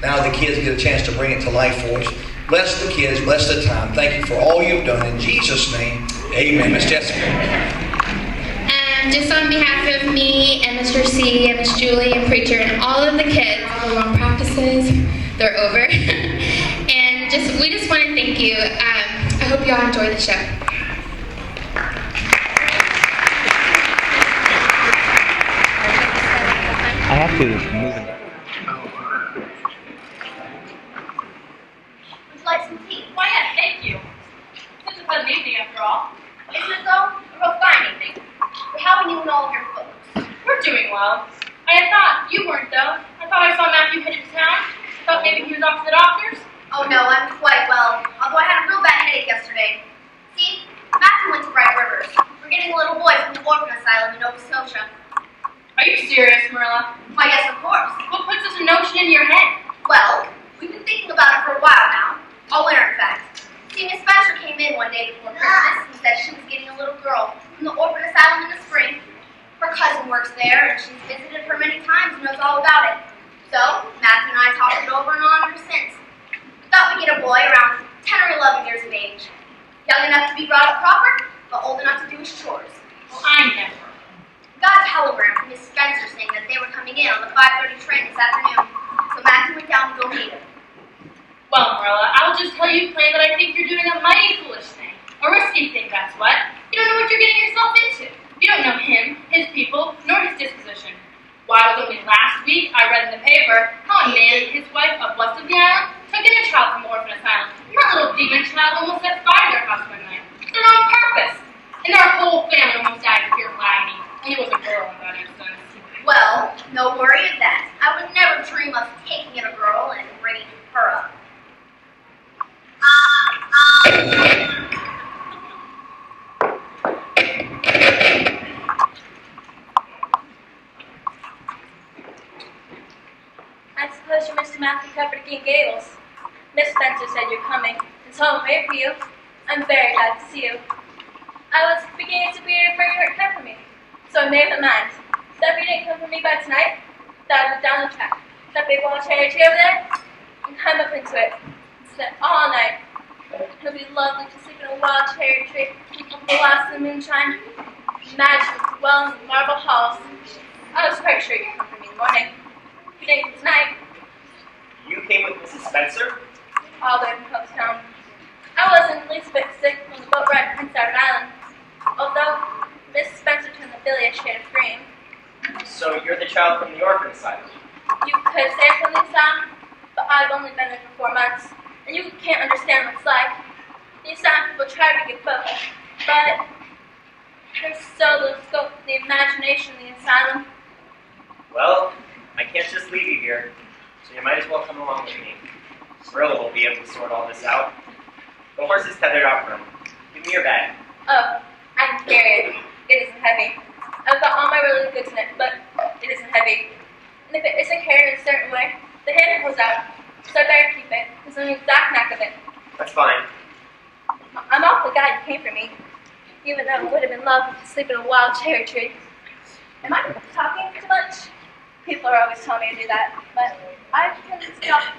Now the kids get a chance to bring it to life for us. Bless the kids, bless the time. Thank you for all you've done. In Jesus' name, amen. Miss Jessica. Just on behalf of me and Mr. C and Miss Julie and Preacher and all of the kids, all the long practices, they're over. And we just want to thank you. I hope you all enjoy the show. I have to move it. Would you like some tea? Why, yes, thank you. Such a fun evening, after all. Isn't it, though? A real fine evening. But how are you and all of your folks? We're doing well. I had thought you weren't, though. I thought I saw Matthew headed to town. I thought maybe he was off to the doctor's. Oh, no, I'm quite well. Although I had a real bad headache yesterday. See, Matthew went to Bright Rivers. We're getting a little boy from the orphan asylum in Nova Scotia. Are you serious, Marilla? Why, yes, of course. What puts such a notion in your head? Well, we've been thinking about it for a while now. All winter, in fact. See, Miss Spencer came in one day before Christmas and said she was getting a little girl from the orphan asylum in the spring. Her cousin works there, and she's visited her many times and knows all about it. So, Matthew and I talked it over and on ever since. We thought we'd get a boy around 10 or 11 years of age. Young enough to be brought up proper, but old enough to do his chores. Well, I never. We got a telegram from Miss Spencer saying that they were coming in on the 5:30 train this afternoon. So Matthew went down to go meet him. Well, Marilla, I'll just tell you plain that I think you're doing a mighty foolish thing. A risky thing, that's what. You don't know what you're getting yourself into. You don't know him, his people, nor his disposition. Why, it was only last week I read in the paper how a man and his wife up west of the island took in a child from the orphan asylum. And that little demon child almost set fire to their house one night. And on purpose. And our whole family almost died of pure agony. And it was a girl in that instance. Well, no worry of that. I would never dream of taking in a girl and bringing her up. I suppose you're Mr. Matthew Cupperty in Gables. Miss Spencer said you're coming, and so I'm here for you. I'm very glad to see you. I was beginning to be afraid you weren't come for me, so I made up my mind. So if you didn't come for me by tonight, that I would down the track, that big wall cherry tree over there, and climb up into it, and sit all night. It'll be lovely to sleep in a wild cherry tree, with the last of the moonshine, imagine the wells and marble halls. I was quite sure you'd come for me in the morning. If you didn't come tonight, You came with Mrs. Spencer? all the way from Hilltown. I wasn't the least bit sick from the boat ride to Prince Edward Island, although Miss Spencer turned the billy a shade of green. So you're the child from the orphan asylum? You could say from the asylum, but I've only been there for 4 months, and you can't understand what it's like. The asylum people try to give focus, but there's so little scope for the imagination in the asylum. Well, I can't just leave you here, so you might as well come along with me. Marilla will be able to sort all this out. The horse is tethered out front. Give me your bag. Oh, I can carry it. It isn't heavy. I've got all my really goods in it, but it isn't heavy. And if it isn't carried in a certain way, the handle goes out, so I better keep it, because I'm the exact knack of it. That's fine. I'm awfully glad you came for me, even though it would have been lovely to sleep in a wild cherry tree. Am I talking too much? People are always telling me to do that, but I can stop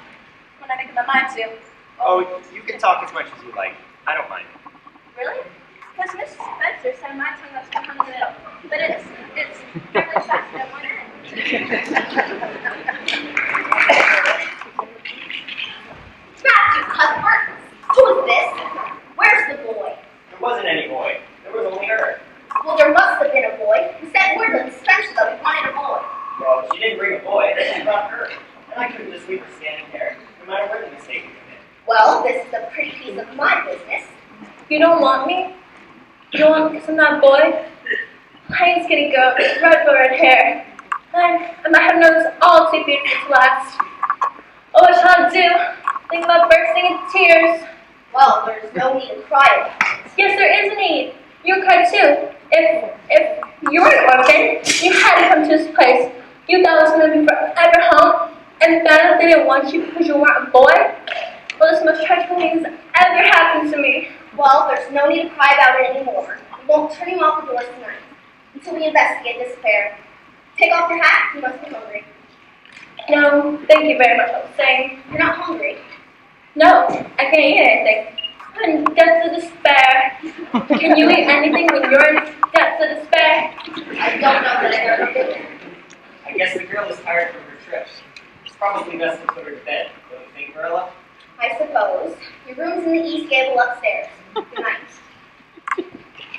when I make up my mind to. Oh, you can talk as much as you like. I don't mind. Really? Because Mrs. Spencer said my tongue was behind the middle, but it's really fast at one end. Matthew Cuthbert, who is this? Where's the boy? There wasn't any boy. There was only her. Well, there must have been a boy. We sent word to Miss Spencer that we wanted a boy. Well, she didn't bring a boy. She brought her. And I couldn't just leave her standing there, no matter where the mistake would come in. Well, this is a pretty piece of my business. You don't want me? You don't want me because I'm not a boy? I ain't skinny girl, red hair. I might have nose all too beautiful to last. Oh, what shall I do? Think about bursting into tears. Well, there's no need to cry about it. Yes, there is a need. You cried too. If you were an orphan, you had to come to this place. You thought it was going to be forever home, and found out they didn't want you because you weren't a boy? Well, this is the most tragic thing that's ever happened to me. Well, there's no need to cry about it anymore. We won't turn you off the doors tonight until we investigate this affair. Take off your hat, you must be hungry. No, thank you very much. I was saying, You're not hungry. no, I can't eat anything. I'm in depths of despair. Can you eat anything when you're in depths of despair? I don't know that I ever. I guess the girl is tired from her trip. It's probably best to put her to bed, don't you think, Marilla? I suppose. Your room's in the east gable upstairs. Good night.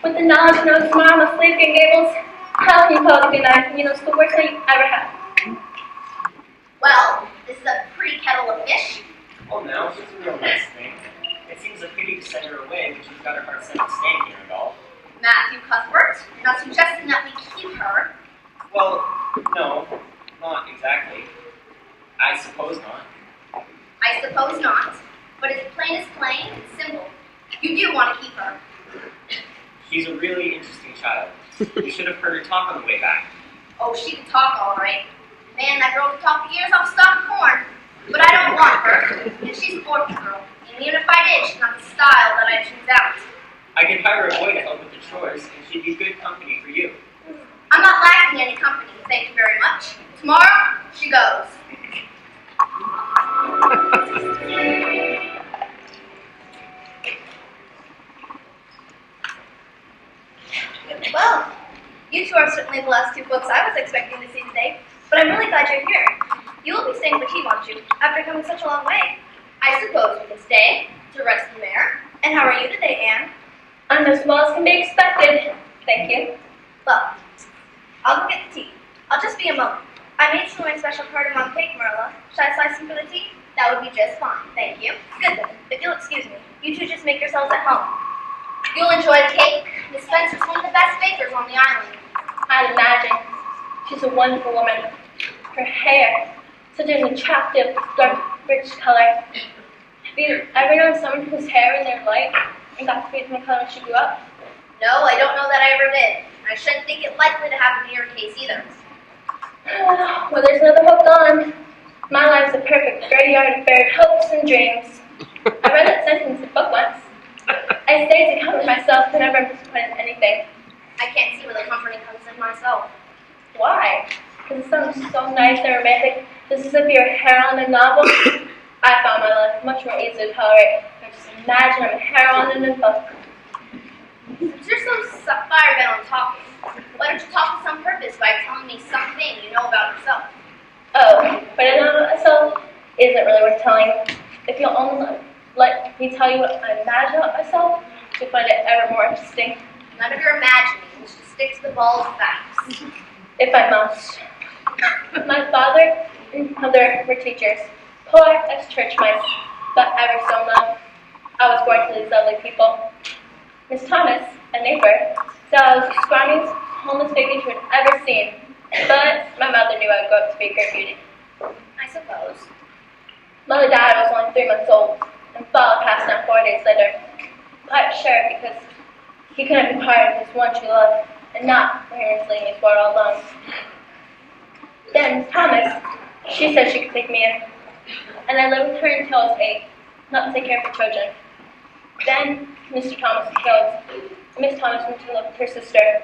With the knowledge you know tomorrow I'm asleep in Gables, how can you call it a good night when you know it's the worst thing you ever had? Well, this is a pretty kettle of fish. Oh, no, she's a real nice thing. It seems a pity to send her away when she's got her heart set on staying here and all. Matthew Cuthbert, you're not suggesting that we keep her. Well, no, not exactly. I suppose not. I suppose not. But it's plain as plain and simple. You do want to keep her. She's a really interesting child. You should have heard her talk on the way back. Oh, she can talk all right. Man, that girl can talk the ears off a stalk of corn. But I don't want her. And she's an orphan girl. And even if I did, she's not the style that I choose out. I could hire a boy to help with the chores, and she'd be good company for you. I'm not lacking any company, thank you very much. Tomorrow, she goes. Well, you two are certainly the last two folks I was expecting to see today, but I'm really glad you're here. You will be staying for tea, won't you, after coming such a long way? I suppose we can stay to rest in there. And how are you today, Anne? I'm as well as can be expected. Thank you. Well, I'll go get the tea. I'll just be a moment. I made some of my special cardamom cake, Marilla. Should I slice some for the tea? That would be just fine, thank you. Good then. If you'll excuse me, you two just make yourselves at home. You'll enjoy the cake. Miss Spencer's one of the best bakers on the island. I'd imagine. She's a wonderful woman. Her hair, such an attractive, dark, rich color. Have you ever known someone whose hair in their light and got to be the color when she grew up? No, I don't know that I ever did. I shouldn't think it likely to happen in your case either. Well, there's another hope gone. My life's a perfect graveyard of buried hopes and dreams. I read that sentence in a book once. I stayed to comfort myself whenever I'm disappointed in anything. I can't see where the comforting comes in myself. Why? Because it sounds so nice and romantic, just as if you were a heroine in a novel. I found my life much more easy to tolerate. I just imagine I'm a heroine in a book. Since you're so fire bent on talking, why don't you talk with some purpose by telling me something you know about yourself? Oh, what I know about myself isn't really worth telling. If you'll only let me tell you what I imagine about myself, you'll find it ever more interesting. None of your imaginings, just stick to the bald facts. If I must. My father and mother were teachers, poor ex-church mice, but ever so in love. I was born to these lovely people. Miss Thomas, a neighbor, said I was the scrawniest, homeless baby she had ever seen, but my mother knew I'd grow up to be a great beauty. I suppose. Mother died I was only 3 months old, and father passed on 4 days later. Quite sure because he couldn't be part of his one true love, and not for him to leave me for all alone. Then Miss Thomas, she said she could take me in, and I lived with her until I was 8, not to take care of her children. Then Mr. Thomas was killed, and Miss Thomas went to live with her sister.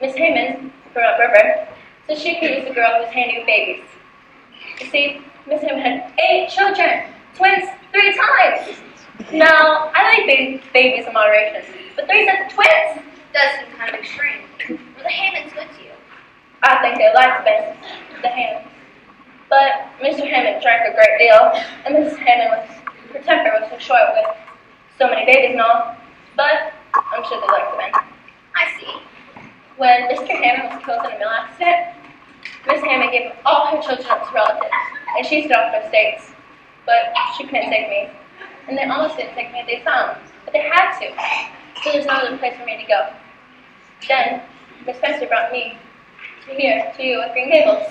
Miss Heyman, from upriver, said she could use a girl who was handy with babies. You see, Miss Heyman had 8 children, twins 3 times. Now, I like babies in moderation, but 3 sets of twins? Does seem kind of extreme. Were the Hammons good to you? I think they liked the Hammons. But Mr. Hammond drank a great deal, and Mrs. Hammond her temper was so short with so many babies and all, but I'm sure they liked the men. I see. When Mr. Hammond was killed in a mill accident, Miss Hammond gave all her children up to relatives, and she stood off their estates. But she couldn't take me, and they almost didn't take me if they found, but they had to, so there's no other place for me to go. Then, Miss Spencer brought me here to you at Green Gables.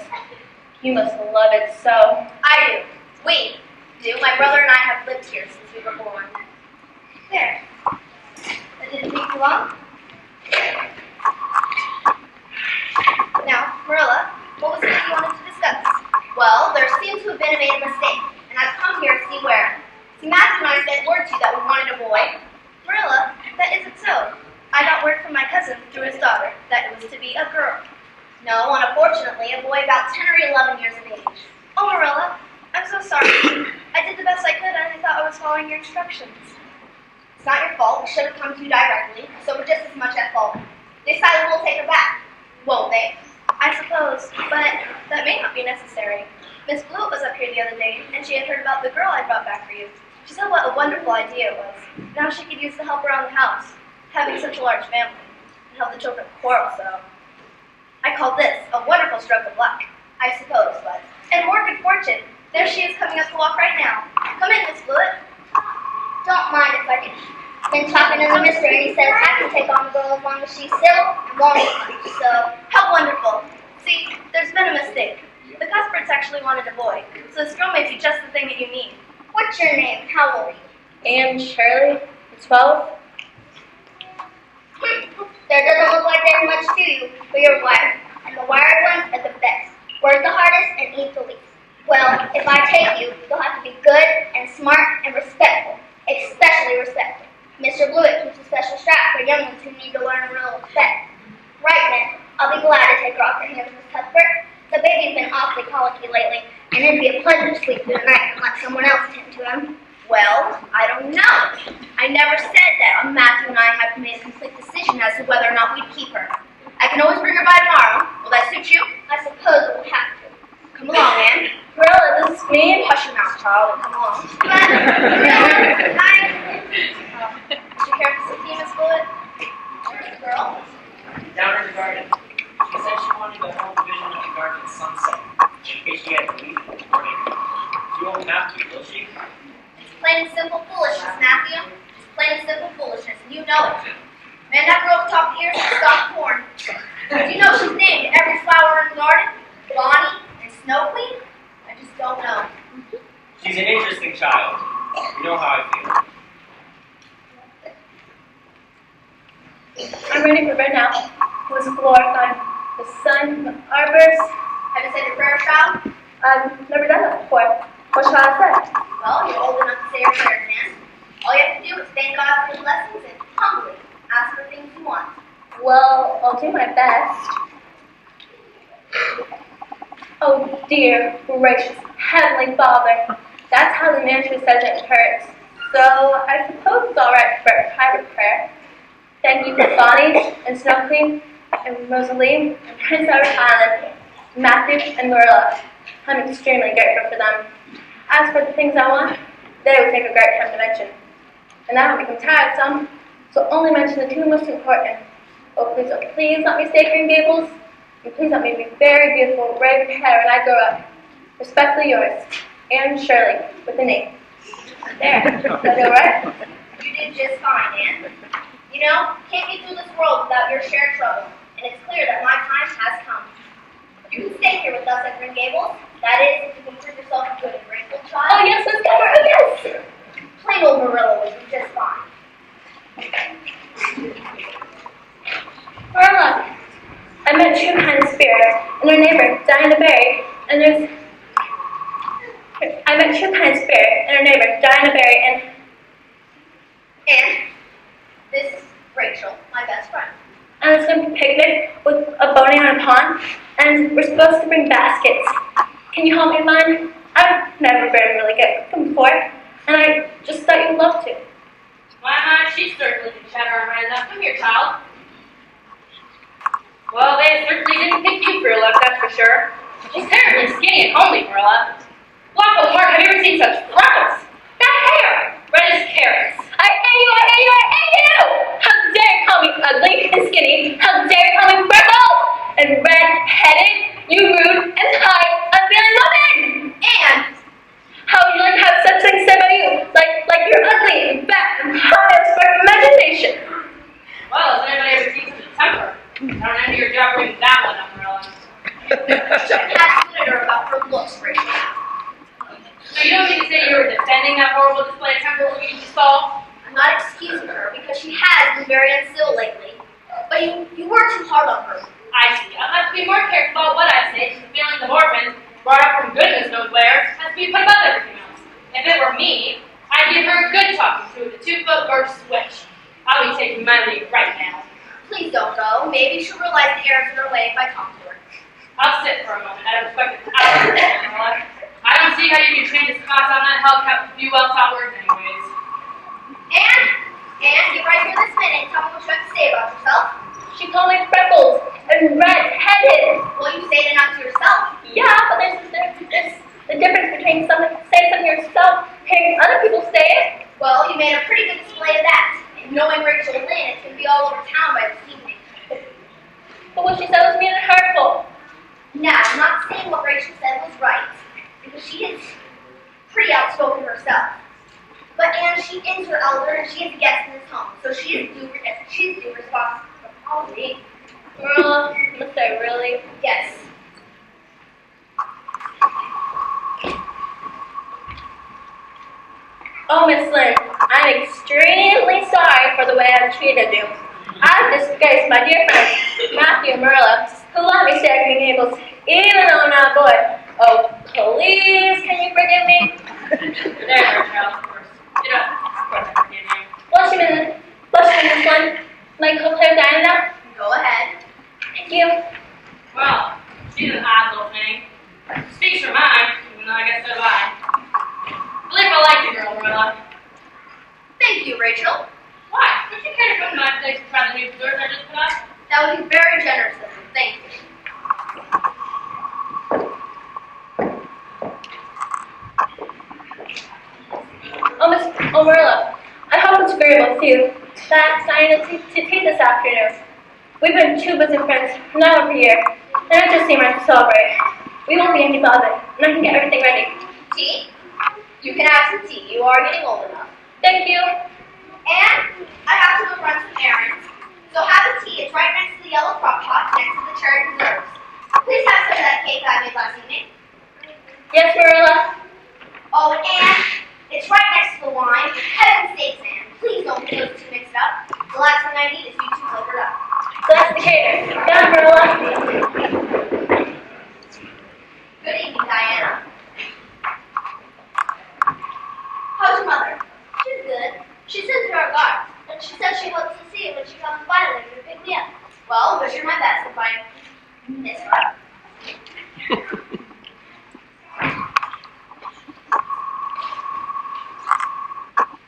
You must love it so. I do. We do. My brother and I have lived here since we were born. There. That didn't take too long. Now, Marilla, what was it you wanted to discuss? Well, there seems to have been made a mistake, and I've come here to see where. See, Matthew and I said word to you that we wanted a boy. Marilla, that isn't so. I got word from my cousin through his daughter that it was to be a girl. No, unfortunately, a boy about 10 or 11 years of age. Oh, Marilla, I'm so sorry. I did the best I could and I thought I was following your instructions. It's not your fault. We should have come to you directly, so we're just as much at fault. They decided we'll take her back, won't they? I suppose, but that may not be necessary. Miss Blewett was up here the other day, and she had heard about the girl I brought back for you. She said what a wonderful idea it was. Now she could use the help around the house, having such a large family, and help the children quarrel so. I call this a wonderful stroke of luck, I suppose, but. And more good fortune. There she is coming up the walk right now. Come in, Miss Blewett. Don't mind if I do. Been talking to the mister and he says I can take on the girl as long as she's civil and won't eat much, so. How wonderful. See, there's been a mistake. The Cuthberts actually wanted a boy, so this girl may be just the thing that you need. What's your name and how old are you? And Shirley, 12. There doesn't look like there's much to you, but you're wired. And the wired ones are the best. Work the hardest and eat the least. Well, if I take you, you'll have to be good and smart and respectful. Especially respectful. Mr. Blewett keeps a special strap for young ones who need to learn a real respect. Right then, I'll be glad to take her off the hands of Miss Cuthbert. The baby's been awfully colicky lately, and it'd be a pleasure to sleep through the night and let someone else tend to him. Well, I don't know. I never said that Matthew and I had made a complete decision as to whether or not we'd keep her. I can always bring her by tomorrow. Will that suit you? I suppose we'll have to. Come along, Anne. Marilla, this is me. Hush your mouth, child, and come along. Did you care for some Miss Blewett? Where's the girl? Down in the garden. She said she wanted to hold a vision of the garden at sunset, in case she had to leave in the morning. She won't have to, will she? Plain and simple foolishness, Matthew. Just plain and simple foolishness, and you know it. Man, that girl can talk ears and stalk corn. Do you know she's named every flower in the garden? Bonnie and Snow Queen? I just don't know. She's an interesting child. You know how I feel. I'm ready for bed now. It was glorifying. The sun, the arbors. Have you said your prayer, child? I've never done that before. What shall I say? Well, you're old enough to say your prayers, man. All you have to do is thank God for his blessings and humbly ask for things you want. Well, I'll do my best. Oh dear, gracious, heavenly Father. That's how the mantra says it in church. So I suppose it's alright for a private prayer. Thank you for Bonnie and Snow Queen and Rosalie and Prince Edward Island, Matthew and Marilla. I'm extremely grateful for them. As for the things I want, they would take a great time to mention. And that would become tiresome, so only mention the two most important. Oh, please let me stay here in Gables, and please let me be very beautiful, red hair when I grow up. Respectfully yours, Anne Shirley, with an A. There, is that alright? You did just fine, Anne. You know, can't get through this world without your shared trouble, and it's clear that my time has come. You can stay here with us at Green Gables. That is, if you can prove yourself a good and grateful child. Oh yes, Miss Pepper, oh yes! Plain old Marilla would be just fine. Marilla, I met two kind spirits and their neighbor, Dinah Berry, and there's... I met two kind spirit and her neighbor, Dinah Berry, And this is Rachel, my best friend. and it's going to be a picnic with a boating on a pond, and we're supposed to bring baskets. Can you help me, Mom? I've never been really good at cooking before, and I just thought you'd love to. Why, she certainly can chatter on right enough. Come here, child. Well, they certainly didn't pick you for your luck, that's for sure. She's terribly skinny and homely, Marilla. Blackwell Park, have you ever seen such freckles? That hair, red as carrots. I hate you, I hate you, I hate you! How dare you call me ugly and skinny? How dare you call me freckled and red-headed? You rude and high, unfeeling woman! And How would you like to have such things said about you? Like you're ugly and fat and high of spark imagination. Well, has anybody ever seen such a temper? I don't envy your job bringing that one up, Marilla. that's her about her looks, Rachel. So you don't mean to say you were defending that horrible display of temper you just saw? I'm not excusing her because she has been very uncivil lately. But you were too hard on her. I see. I'll have to be more careful about what I say, since the feelings of orphans, brought up from goodness knows where, has to be put above everything else. If it were me, I'd give her a good talking to with a 2-foot birch switch. I'll be taking my leave right now. Please don't go. Maybe she'll realize the errors in her way if I talk to her. I'll sit for a moment. I don't expect it to happen. I don't see how you can change the spots on that hellcat with few well-taught words anyways. And get right here this minute and tell me what you have to say about yourself. She called me freckles and red-headed. Well, you say it not to yourself. Yeah, but there's the difference between saying something yourself, hearing other people say it. Well, you made a pretty good display of that. And knowing Rachel Lynn, it's going to be all over town by this evening. But what she said was mean and hurtful. Now, I'm not saying what Rachel said was right, because she is pretty outspoken herself. But Anne, she is her elder, and she is a guest in this home, so she is due responsibility. Marilla, must I really? Yes. Oh, Miss Lynn, I'm extremely sorry for the way I've treated you. I've disgraced my dear friends, Matthew and Marilla, who let me stay at Green Gables, even though I'm not a boy. Oh, please, can you forgive me? There, child, of course. You know, of course I forgive you. Blushing, Miss Lynn. Like co-player Diana now? Go ahead. Thank you. Well, she's an odd little thing. Speaks her mind, even though I guess so do I. I believe I like the girl, Marilla. Thank you, Rachel. Why? Would you care to come back today to try the new doors I just put up? That would be very generous of you. Thank you. Oh, Marilla, I hope it's agreeable to you that Diana to tea this afternoon. We've been two bosom friends now over a year, and I just seem ready to celebrate. We won't be any bother, and I can get everything ready. Tea? You can have some tea. You are getting old enough. Thank you. And I have to go run some errands. So have a tea. It's right next to the yellow crock pot, next to the cherry preserves. Please have some of that cake I made last evening. Yes, Marilla. Oh, and it's right next to the wine. For heaven's sakes, Anne, please don't get those two mixed up. The last thing I need is you two liquored up. Bless the cater. Down, Marilla. Good evening, Diana. How's your mother? She's good. She sends her regards, and she says she hopes to see you when she comes by later to pick me up. Well, wish her my best if I miss her.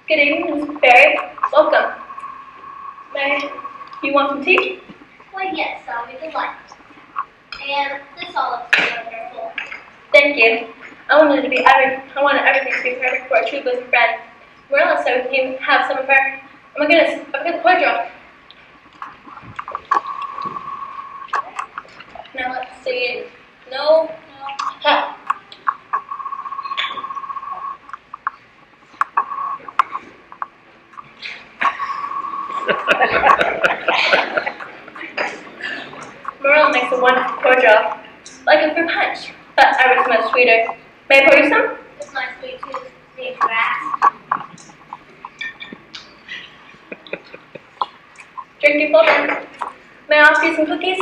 Good evening, Miss Barry. Welcome. May you want some tea? Why, yes, I'll be delighted. And this all looks wonderful. Thank you. I wanted everything to be perfect for a true bosom friend. Marilla said we can have some of her. Oh my goodness, I forgot the cordial. Now let's see. No. Ha. Marilla makes a wonderful cordial, like a fruit punch, but I was much sweeter. May I pour you some? It's my sweet tooth. Need to ask. Drink your full then. May I offer you some cookies?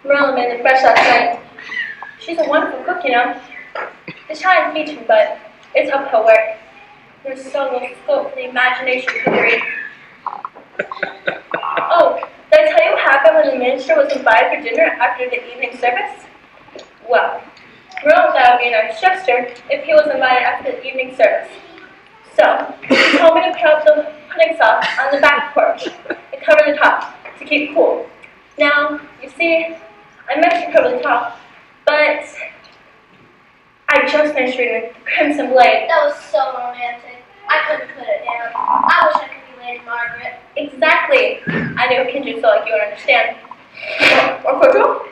Marilla made them fresh last night. She's a wonderful cook, you know. The child is teaching, but it's uphill work. There's so little scope for the imagination cookery. Oh, did I tell you what happened when the minister was invited for dinner after the evening service? Well, Marilla thought it would be a nice gesture if he was invited after the evening service. So, he told me to put up the pudding sauce on the back porch and cover the top to keep cool. Now, you see, I meant to cover the top, but I just finished reading The Crimson Blade. That was so romantic. I couldn't put it down. I wish I could be Lady Margaret. Exactly. I knew a kindred soul like you would understand. Or cordial?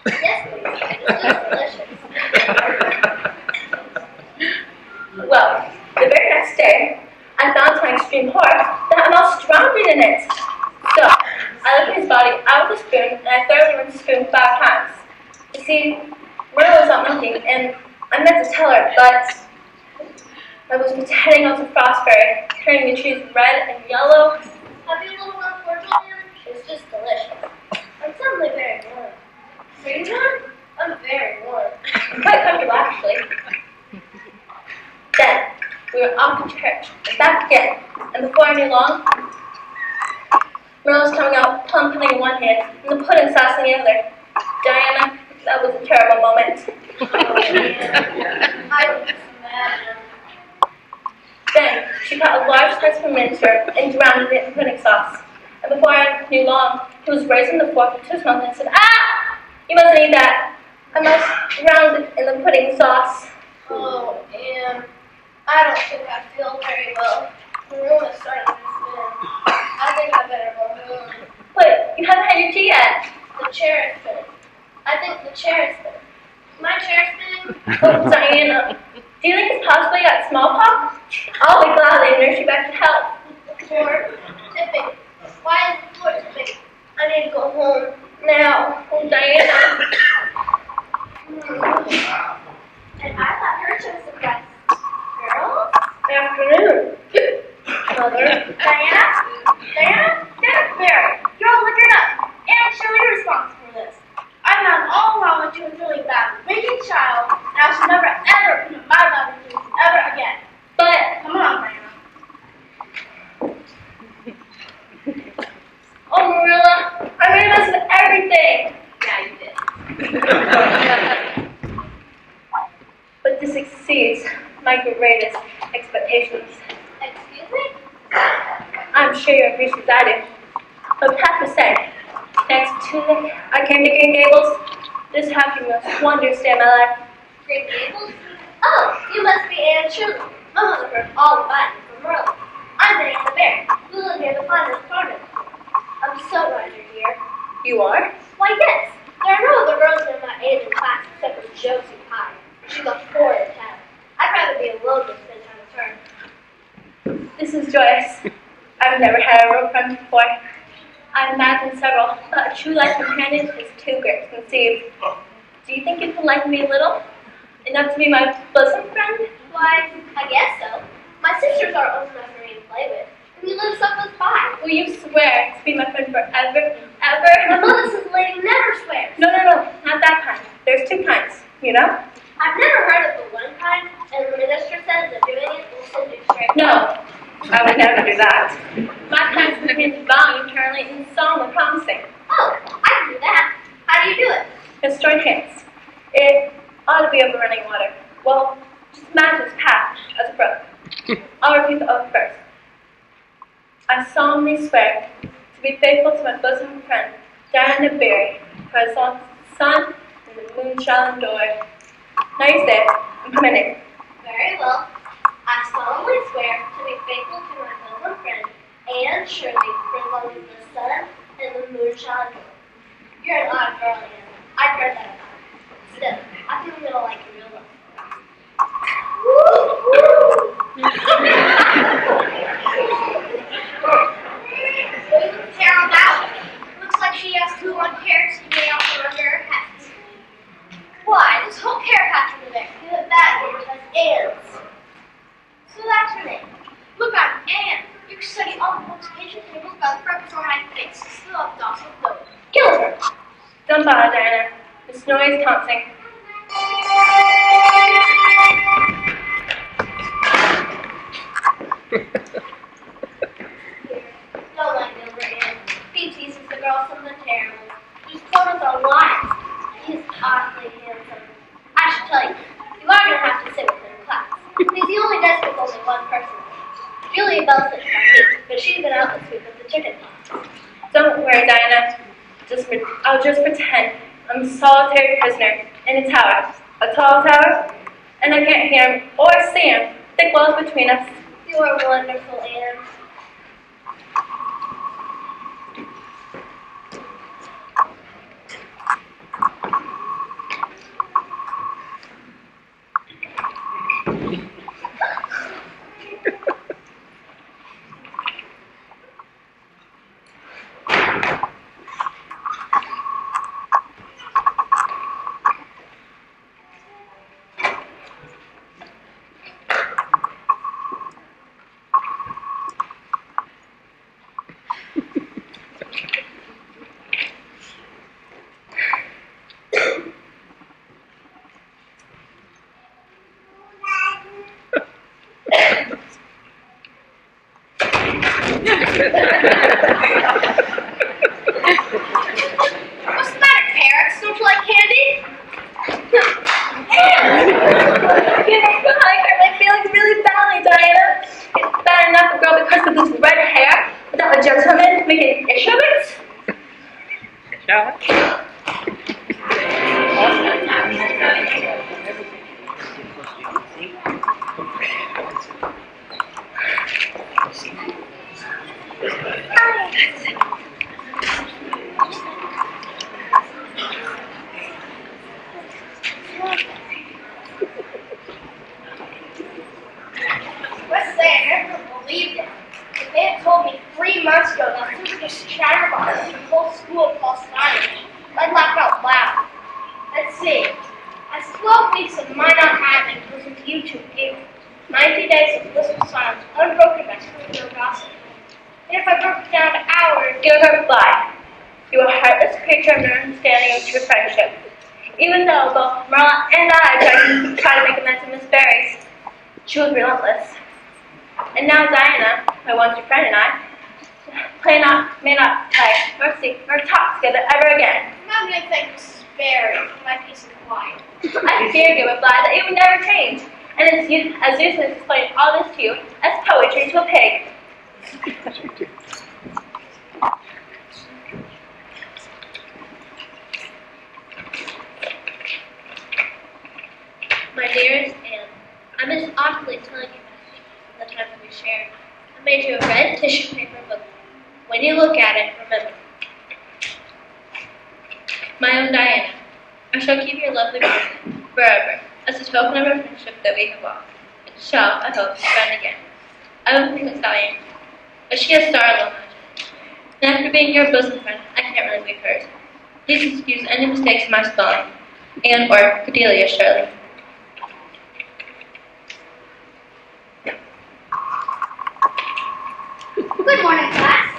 Yes, please. It's just delicious. Well, the very next day, I found to my extreme horror that a mouse drowned in it. So, I lifted his body out with a spoon and I thoroughly rinsed the spoon 5 times. You see, Marilla was not milking, and I meant to tell her, but I was pretending I was a frostberry, turning the trees red and yellow. Have you a little more cordial, Anne? It's just delicious. I'm suddenly very warm. Are you warm? I'm very warm. Quite comfortable, actually. Then, we were off to church, and back again, and before I knew long, Marilla's coming out, plum pudding in one hand, and the pudding sauce in the other. Diana, That was a terrible moment. I would imagine. Then she caught a large slice from miniature and drowned it in pudding sauce. And before I knew long, he was raising the fork into his mouth and said, "Ah! You mustn't eat that. I must drown it in the pudding sauce." Oh, Anne, I don't think I feel very well. The room is starting to spin. I think I better go home. Wait, you haven't had your tea yet. The chair is spinning. I think the chair is spinning. My chair is spinning? Oh, Diana, do you think it's possible you got smallpox? I'll be glad they nurse you back to health. The floor tipping. Why is the floor tipping? I need to go home now. Oh, Diana. And I thought her chose the best. Girls? Afternoon. Mother. Diana? Diana Barry, you're all liquored up. And Shirley responsible for this. I found all wrong with you and Julie bad, wicked child, and I should never ever put my love into you ever again. But, Come on, Diana. oh, Marilla, I made a mess of everything. Yeah, you did. But this exceeds my greatest expectations. Excuse me? I'm sure you appreciate that I do. But I have to say, next Tuesday I came to Green Gables. This has been the most wondrous day of my life. Green Gables? Oh, you must be Anne Shirley. My mother heard all about you from Merle. I'm Diana Barry. We live near the finest apartment. I'm so glad you're here. You are? Why, yes. There are no other girls in my age in class except for Josie Pye. She's a horrid talent. I'd rather be alone than spend time with her. This is joyous. I've never had a real friend before. I've imagined several, but a true life companion is too great to conceive. Do you think you can like me a little? Enough to be my bosom friend? Why, I guess so. My sisters are old enough for me to play with, and you live so close by. Will you swear to be my friend forever, My ever? mother says the lady never swears. No, not that kind. There's two kinds, you know? I've never heard of the one kind, and the minister says that doing it will send you straight. No, I would never do that. My kind begins vowing eternally and solemnly promising. Oh, I can do that. How do you do it? Let's join hands. It ought to be over running water. Well, just imagine its path as a brook. I'll repeat the oath first. I solemnly swear to be faithful to my bosom friend, Diana Barry, for as long as the sun and the moon shall endure. Now you say it. I'm committing. Very well. I solemnly swear to be faithful to my bosom friend, Anne Shirley, for as long as the sun and the moon shall endure. You're an odd girl, Anne. I've heard that about you. Still, I think I'm gonna like you real well. Look at Carol out. Looks like she has 2 on carrots to lay off under her hat. Why, this whole carrot patch over there, you have that name as Anne's. So that's her name. Look, I'm Anne. You can study all the multiplication tables by the freckles on my face. Still have docile flow. Kill her. Don't bother, Diana. This noise counting. Don't let me over, Anne. He teases the girl from the terrible. He's photos are lies. He's awfully handsome. I should tell you, you are going to have to sit with him in class. He's the only desk with only one person. Julia Bell sits by me, but she's been out this week with the chicken pox. Don't worry, Diana. I'll just pretend I'm a solitary prisoner in a tower. A tall tower, and I can't hear him or see him. Thick walls between us. You are wonderful, Anne. What's the matter, parrots? Don't you like candy? because of this red hair without a gentleman making an issue of it? Let's say I never believed it. If they had told me 3 months ago that this was just chatterbox and the whole school false alarm, I'd laugh out loud. Let's see. As 12 weeks of my not having was with you two Gables. 90 days of blissful silence, unbroken by school gossip. And if I broke it down to hours, Gilbert replied, "You are a heartless creature of understanding of true friendship." Even though both Marla and I tried to make amends to Miss Berry's, she was relentless. And now Diana, my once your friend, and I may not play, nor speak, nor talk together ever again. I'm going to thank Mrs. Berry for my peace and quiet. I fear, Gilbert replied, that you would never change, and as useless explained all this to you as poetry to a pig. My dearest Anne, I miss awfully telling you about the time that we shared. I made you a red tissue paper book. When you look at it, remember. My own Diana, I shall keep your lovely bracelet forever as a token of our friendship that we have lost. It shall, I hope, friend again. I will think of Diana, but she has sorrow magic. And after being your bosom friend, I can't really be hers. Please excuse any mistakes in my spelling. Anne or Cordelia Shirley. Good morning, class.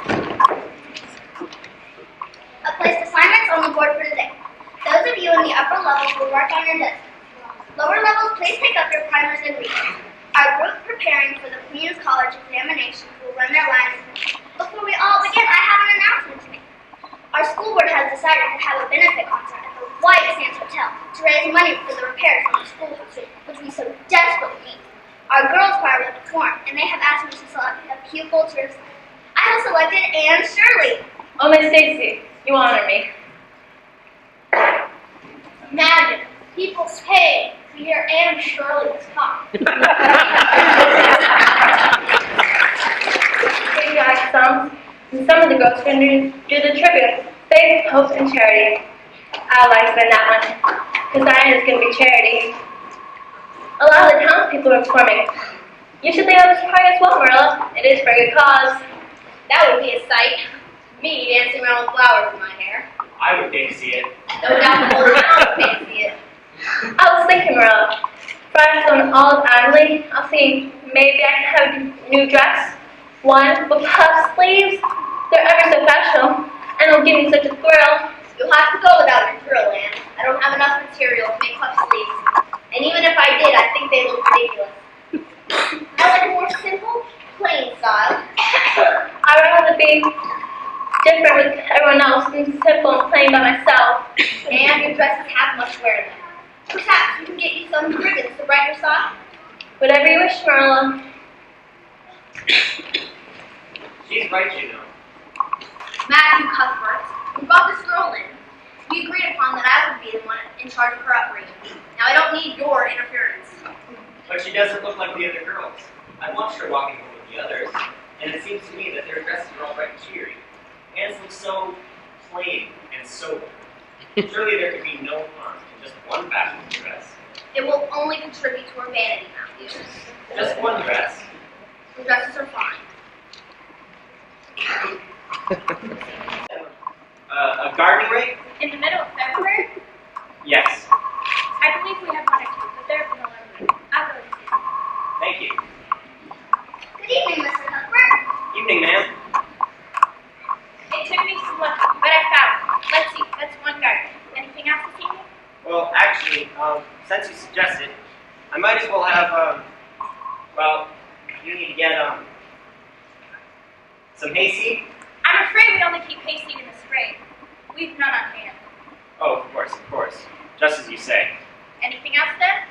I placed assignments on the board for today. Those of you in the upper levels will work on your desk. Lower levels, please take up your primers and readers. Our group preparing for the Queen's College examinations will run their lines. Before we all begin, I have an announcement to make. Our school board has decided to have a benefit concert at the White Sands Hotel to raise money for the repairs on the schoolhouse, which we so desperately need. Our girls' choir will perform, and they have asked me to select a pupil to recite. I have selected Anne Shirley. Oh, Miss Stacy, you honor me. Imagine, people pay to hear Anne Shirley's talk. Sing back songs, and some of the girls can do the tribute, faith, hope, and charity. I like to spend that one, because Diana's going to be charity. A lot of the townspeople are performing. You should think of this party as well, Marilla. It is for a good cause. That would be a sight. Me dancing around with flowers in my hair. I would pay to see it. No doubt the whole town would pay to see it. I was thinking, Marilla, Friday's going all annually. I'll see, maybe I can have a new dress. One with puff sleeves. They're ever so fashionable, and it'll give me such a thrill. You'll have to go without your thrill, Anne. I don't have enough material to make puff sleeves. And even if I did, I think they look ridiculous. I like a more simple, plain style. I'd rather be different with everyone else than simple and plain by myself. And your dresses have much wear in them. Perhaps we can get you some ribbons to brighten your style. Whatever you wish, Marilla. She's right, you know. Matthew Cuthbert, we brought this girl in. We agreed upon that I would be the one in charge of her upbringing. Now I don't need your interference. But she doesn't look like the other girls. I watched her walking home with the others, and it seems to me that their dresses are all bright and cheery. Anne's look so plain and sober. Surely there could be no harm in just one fashionable dress. It will only contribute to her vanity, Matthew. Just one dress. The dresses are fine. A gardening rake? In the middle of February? Yes. I believe we have one or two, but they're from the library. I'll go to see them. Thank you. Good evening, Mr. Cuthbert. Evening, ma'am. It took me some luck, but I found it. Let's see, that's one garden. Anything else this evening? Well, actually, since you suggested, I might as well have, well, you need to get, some hayseed. I'm afraid we only keep hayseed in the spring. We've none on hand. Oh, of course. Just as you say. Anything else then?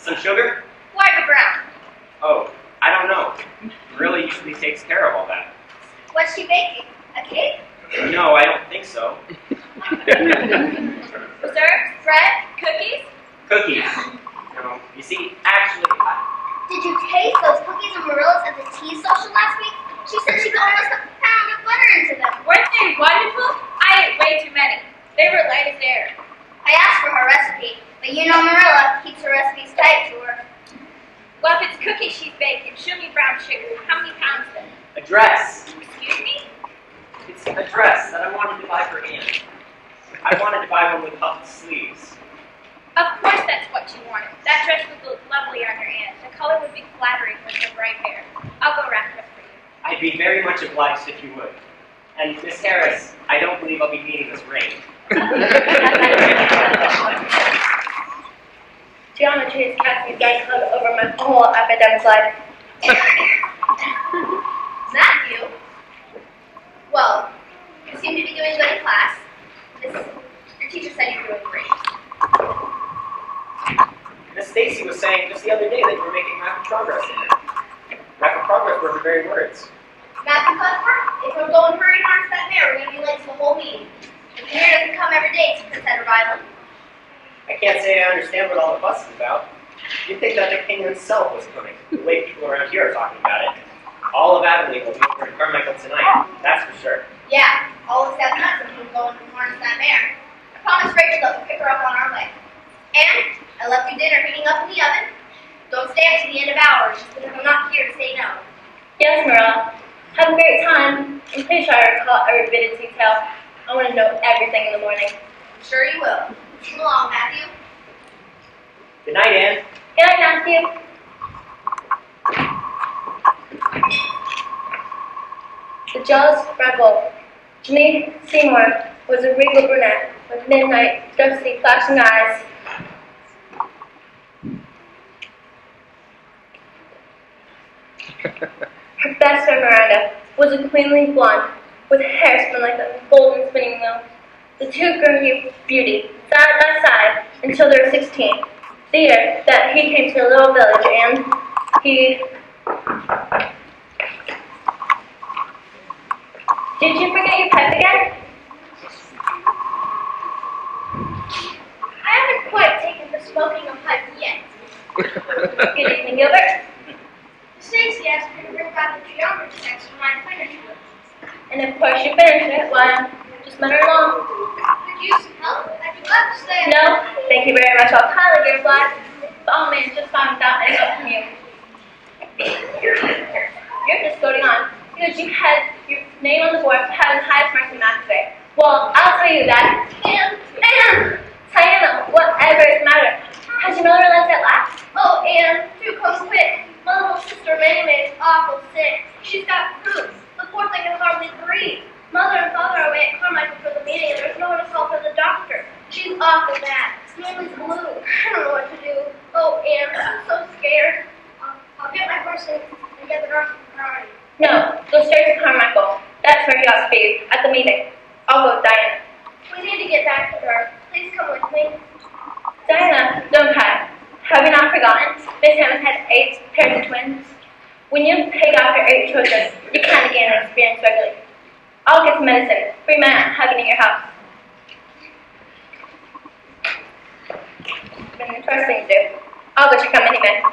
Some sugar? White or brown? Oh, I don't know. Marilla usually takes care of all that. What's she baking? A cake? No, I don't think so. Desserts? Bread? Cookies? Cookies. No, you see, actually, Did you taste those cookies and Marilla's at the tea social last week? She said she could almost put a pound of butter into them. Weren't they wonderful? I ate way too many. They were light as air. I asked for her recipe, but you know Marilla keeps her recipes tight to her. Well, if it's cookies she's baking, she'll need brown sugar. How many pounds then? a dress. Excuse me? It's a dress that I wanted to buy for Anne. I wanted to buy one with puffed sleeves. Of course that's what you wanted. That dress would look lovely on your aunt. The color would be flattering with her bright hair. I'll go wrap it up for you. I'd be very much obliged if you would. And Miss Harris, I don't believe I'll be needing this ring. Geometry has cast me dark cloud over my whole academic life. Matthew? Well, you seem to be doing good in class. Your teacher said you were doing great. Miss Stacy was saying just the other day that you were making rapid progress in it. Rapid progress were her very words. Matthew Cuthbert, if we're going hurry past that mare, we're going to be late to the whole meeting. The mayor doesn't come every day to Prince Edward Island. I can't say I understand what all the fuss is about. You'd think that the king himself was coming, the way people around here are talking about it. All of Avonlea will be over in Carmichael tonight, that's for sure. Yeah, all except us if we're going to harness that mare. I promised Rachel that we'll pick her up on our way. And I left your dinner heating up in the oven. Don't stay up to the end of hours just because I'm not here to say no. Yes, Marilla. Have a great time. I'm pretty sure I recall every bit of detail. I want to know everything in the morning. I'm sure you will. Come along, Matthew. Good night, Anne. Good night, Matthew. The jealous rebel, Janine Seymour, was a regal brunette with midnight, dusty, flashing eyes. Her best friend Miranda was a queenly blonde with hair spun like a golden spinning wheel. The two grew beauty side by side until they were 16, the year that he came to a little village and he... Did you forget your pipe again? I haven't quite taken to smoking a pipe yet. Good evening, Gilbert. Stacy asked me to bring back the geometry text for my finish work. And of course you finished it. Why, just met her along. Could you use some help? I'd be glad to stay. No, thank you very much. I'll kindly get a black. But oh man, just fine without any help from you. You're just going on because you had your name on the board for having the highest marks in math today. Well, I'll tell you that. And Diana, whatever is the matter? Has your mother left at last? Oh, Anne, do come quick. My little sister May is awful sick. She's got croup. The poor thing can hardly breathe. Mother and father are away at Carmichael for the meeting, and there's no one to call for the doctor. She's awful bad. Smelly's blue. I don't know what to do. Oh, Anne, I'm so scared. I'll get my horse and get the doctor from Carmichael. No, go straight to Carmichael. That's where he ought to be, at the meeting. I'll go with Diana. We need to get back to her. Please come with me. Diana, don't cry. Have you not forgotten? Miss Hammond had 8 pairs of twins. When you take after 8 children, you can't gain an experience regularly. I'll get some medicine. Free man having in your house. It's been interesting to do. I'll let you come anyway.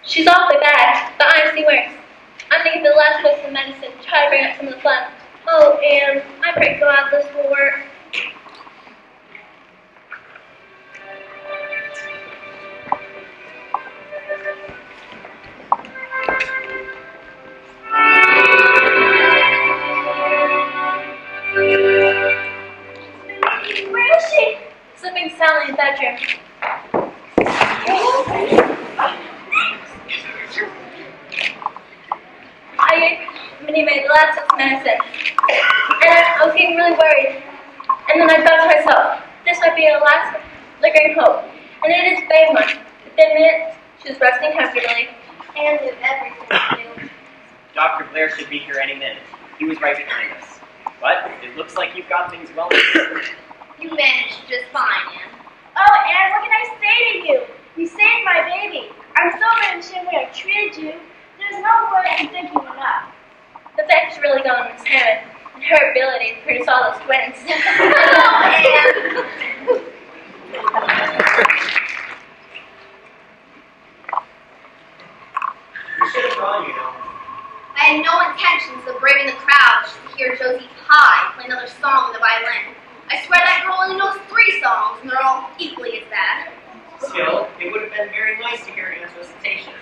She's awfully bad, but I see worse. I'm thinking the last course of medicine to try to bring up some of the fun. Oh, Anne, I pray God this will work. Where is she? Sleeping soundly in the bedroom. I gave Minnie Mae the last of medicine, and I was getting really worried. And then I thought to myself, this might be a last lingering hope. And it is vague one. Within minutes, she was resting comfortably. Anne did everything to do. Dr. Blair should be here any minute. He was right behind us. But it looks like you've got things well in order. You managed just fine, Anne. Oh, Anne, what can I say to you? You saved my baby. I'm so very ashamed the way I treated you. There's no word I'm thinking enough. The fact's really gone on Miss Hammond and her ability to produce all those twins. Oh, Anne. You should have gone, you know. I had no intentions of braving the crowd just to hear Josie Pye play another song on the violin. I swear that girl only knows 3 songs, and they're all equally as bad. Still, it would have been very nice to hear Anne's recitation.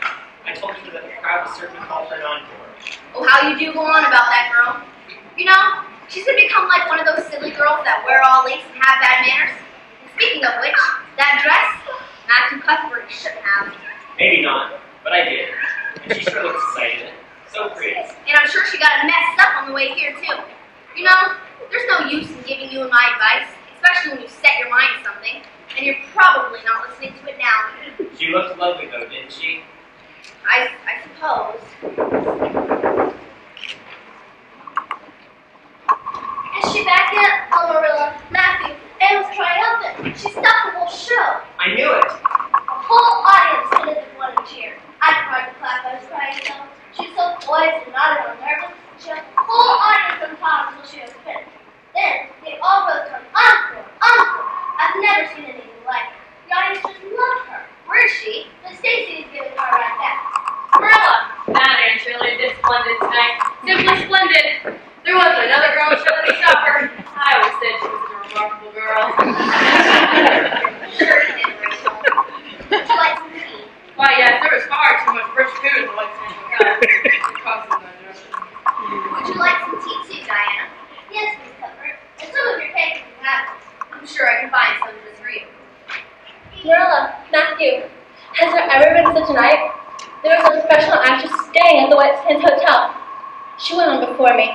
I told her that the crowd was certainly called for an encore. Oh, how you do go on about that girl. You know, she's gonna become like one of those silly girls that wear all lace and have bad manners. And speaking of which, that dress, Matthew Cuthbert shouldn't have. Maybe not, but I did. And she sure looks excited in it. So pretty. And I'm sure she got it messed up on the way here, too. You know, there's no use in giving you my advice, especially when you set your mind to something, and you're probably not listening to it now. She looked lovely, though, didn't she? I suppose. Is she back yet? Oh, Marilla, Matthew, Anne was triumphant. She stopped the whole show. I knew it. The whole audience didn't want to cheer. I tried to clap, I was crying so. She was so poised and not at all nervous. She had the whole audience on top until she was finished. Then they all rose to an encore, encore. I've never seen anything like it. The audience just loved her. Where is she? Miss Stacy is giving her a right back. Marilla, that Anne really did splendid tonight. Simply splendid. There wasn't another girl show that could stop her. I always said she was a remarkable girl. Sure you did, Rachel. Would you like some tea? Why, yes, there was far too much rich food in the White Sands Hotel. It cost us that direction. Would you like some tea too, Diana? Yes, Miss Cuthbert. And some of your cake if you have it. I'm sure I can find some just for you. Marilla, Matthew, has there ever been such a night? There was a professional actress staying at the White Sands Hotel. She went on before me,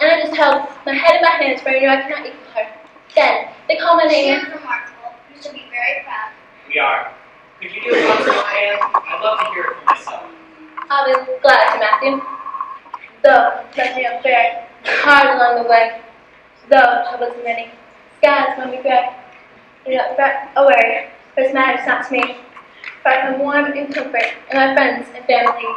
and I just held my head in my hands for I knew I could not equal her. Then, they called my She name. is remarkable. You should be very proud. We are. Could you do a concert, Anne? I'd love to hear it for myself. I'll be glad to, Matthew. Though nothing unfair, hard along the way. Though troubles are many, skies when we gray. Do not fret or worry, for this matters not to me. For I find warm and comfort in my friends and family.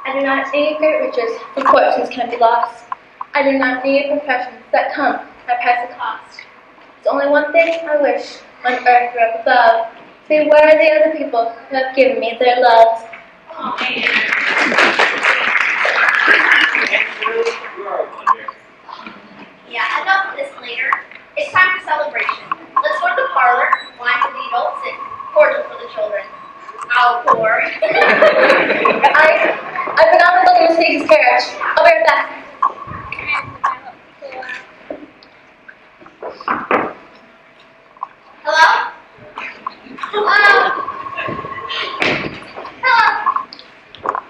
I do not need great riches, for fortunes can be lost. I do not need professions that come at price of cost. There's only one thing I wish on earth or up above, to be worthy of the people who have given me their love. And truly, you are a wonder. Yeah, enough of this later. It's time for celebration. Let's go to the parlor, wine for the adults, and cordial for the children. I'll pour. I forgot to look at Miss Stacy's carriage. I'll be right back. Hello? Hello?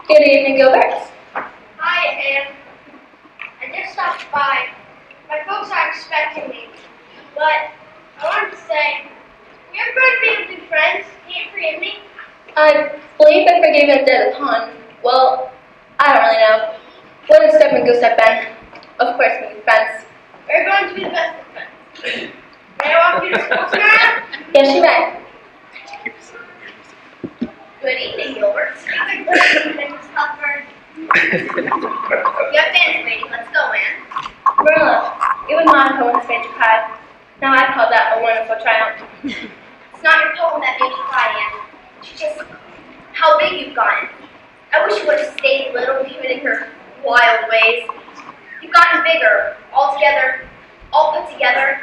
Good evening, Gilbert. Hi, Anne. I just stopped by. My folks are expecting me. But I wanted to say, we are going to be able to be friends. Can you forgive me? I believe I forgave you at the pond. Well, I don't really know. What has Step and Goose have been? Of course, we can be friends. We're going to be the best of friends. May I walk you to school tomorrow? Yes, you may. Good evening, Gilbert. Good evening, Miss Cuthbert. You have fans waiting. Let's go, Anne. Marilla, even my poem has made you cry. Now I call that a wonderful triumph. It's not your poem that made me cry, Anne. It's just how big you've gotten. I wish you would have stayed little, even in your wild ways. You've gotten bigger, all together, all put together.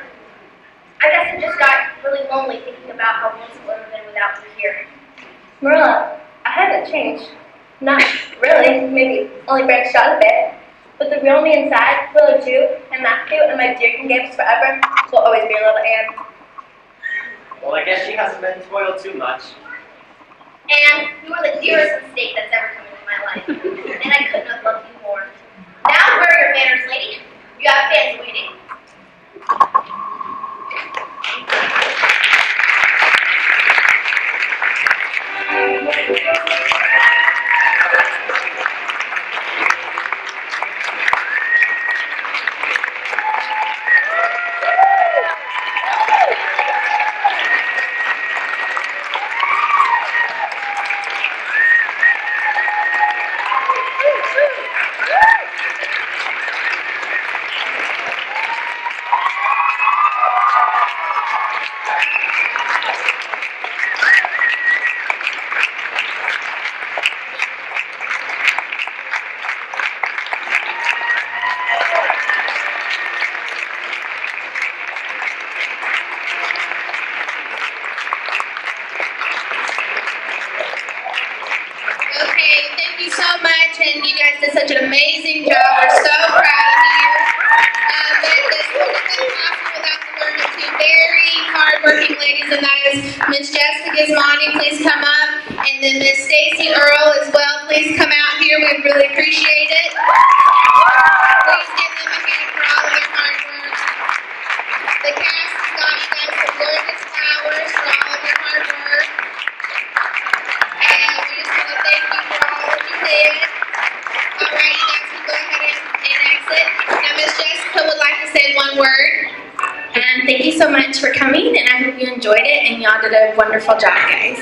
I guess I just got really lonely thinking about how once it would have been without you here. Marilla, I haven't changed. Not really, maybe only branched out a bit. But the real me inside, Willow Jew, and Matthew, and my dear King Gables forever, will always be little Anne. Well, I guess she hasn't been spoiled too much. And you are the dearest mistake that's ever come into my life. And I couldn't have loved you more. Now, where are your manners, lady? You have fans waiting. much, and you guys did such an amazing job. We're so proud of you. But this would have been possible without the work of two very hardworking ladies, and that is Miss Jessica Gizmondi, please come up, and then Miss Stacy Earl as well. Please come out here. We'd really appreciate it. Please give them a hand for all of their hard work. The cast has got you guys some gorgeous flowers for all of your hard work. And we just want to thank you for all that you did. Alright, you guys can go ahead and exit. Now, Miss Jessica would like to say one word. And thank you so much for coming, and I hope you enjoyed it, and y'all did a wonderful job, guys.